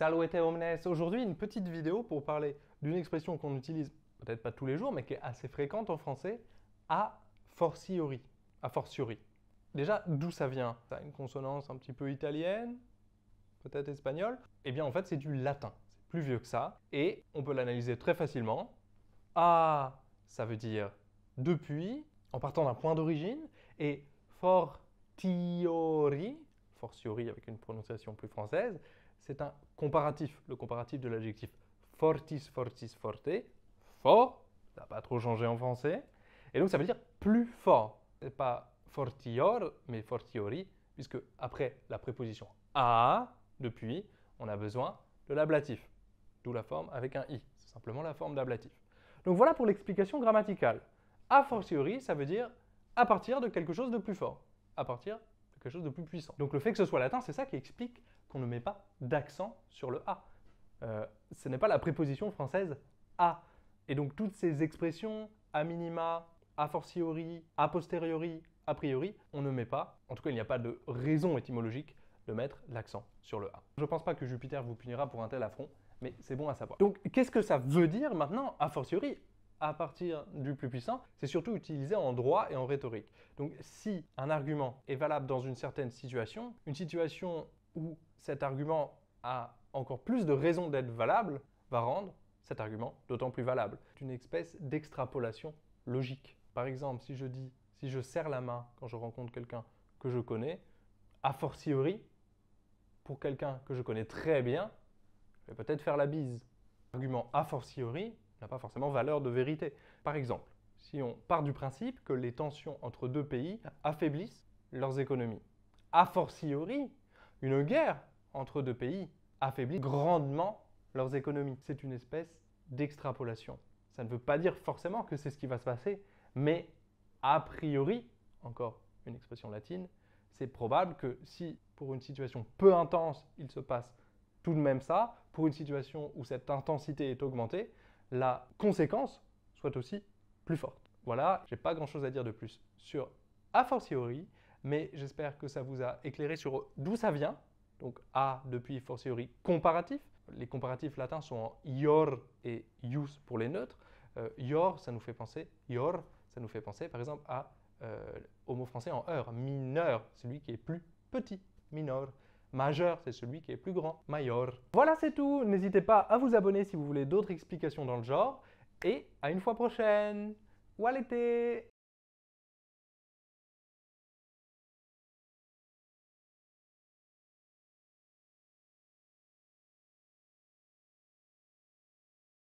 Salvete omnes! Aujourd'hui, une petite vidéo pour parler d'une expression qu'on utilise peut-être pas tous les jours, mais qui est assez fréquente en français, a fortiori. A fortiori. Déjà, d'où ça vient? Ça a une consonance un petit peu italienne, peut-être espagnole. Eh bien, en fait, c'est du latin. C'est plus vieux que ça. Et on peut l'analyser très facilement. A, ça veut dire depuis, en partant d'un point d'origine. Et fortiori, fortiori avec une prononciation plus française, c'est un comparatif, le comparatif de l'adjectif fortis, fortis, forte, fort, ça n'a pas trop changé en français, et donc ça veut dire plus fort. Ce n'est pas fortior, mais fortiori, puisque après la préposition a, depuis, on a besoin de l'ablatif, d'où la forme avec un i, c'est simplement la forme d'ablatif. Donc voilà pour l'explication grammaticale. A fortiori, ça veut dire à partir de quelque chose de plus fort, à partir de quelque chose de plus puissant. Donc le fait que ce soit latin, c'est ça qui explique qu'on ne met pas d'accent sur le A. Ce n'est pas la préposition française a. Et donc toutes ces expressions, a minima, a fortiori, a posteriori, a priori, on ne met pas, en tout cas il n'y a pas de raison étymologique de mettre l'accent sur le A. Je ne pense pas que Jupiter vous punira pour un tel affront, mais c'est bon à savoir. Donc qu'est-ce que ça veut dire maintenant, a fortiori? À partir du plus puissant, c'est surtout utilisé en droit et en rhétorique. Donc si un argument est valable dans une certaine situation, une situation où cet argument a encore plus de raisons d'être valable, va rendre cet argument d'autant plus valable. C'est une espèce d'extrapolation logique. Par exemple, si je serre la main quand je rencontre quelqu'un que je connais, a fortiori, pour quelqu'un que je connais très bien, je vais peut-être faire la bise. L'argument a fortiori n'a pas forcément valeur de vérité. Par exemple, si on part du principe que les tensions entre deux pays affaiblissent leurs économies. A fortiori, une guerre entre deux pays affaiblit grandement leurs économies. C'est une espèce d'extrapolation. Ça ne veut pas dire forcément que c'est ce qui va se passer, mais a priori, encore une expression latine, c'est probable que si pour une situation peu intense, il se passe tout de même ça, pour une situation où cette intensité est augmentée, la conséquence soit aussi plus forte. Voilà, je n'ai pas grand-chose à dire de plus sur a fortiori, mais j'espère que ça vous a éclairé sur d'où ça vient. Donc a depuis fortiori comparatif. Les comparatifs latins sont en ior et ius pour les neutres. Ior, ça nous fait penser, ior, ça nous fait penser par exemple au mot français en heure. Mineur, celui qui est plus petit, minor. Majeur, c'est celui qui est plus grand, major. Voilà, c'est tout. N'hésitez pas à vous abonner si vous voulez d'autres explications dans le genre. Et à une fois prochaine. Walete!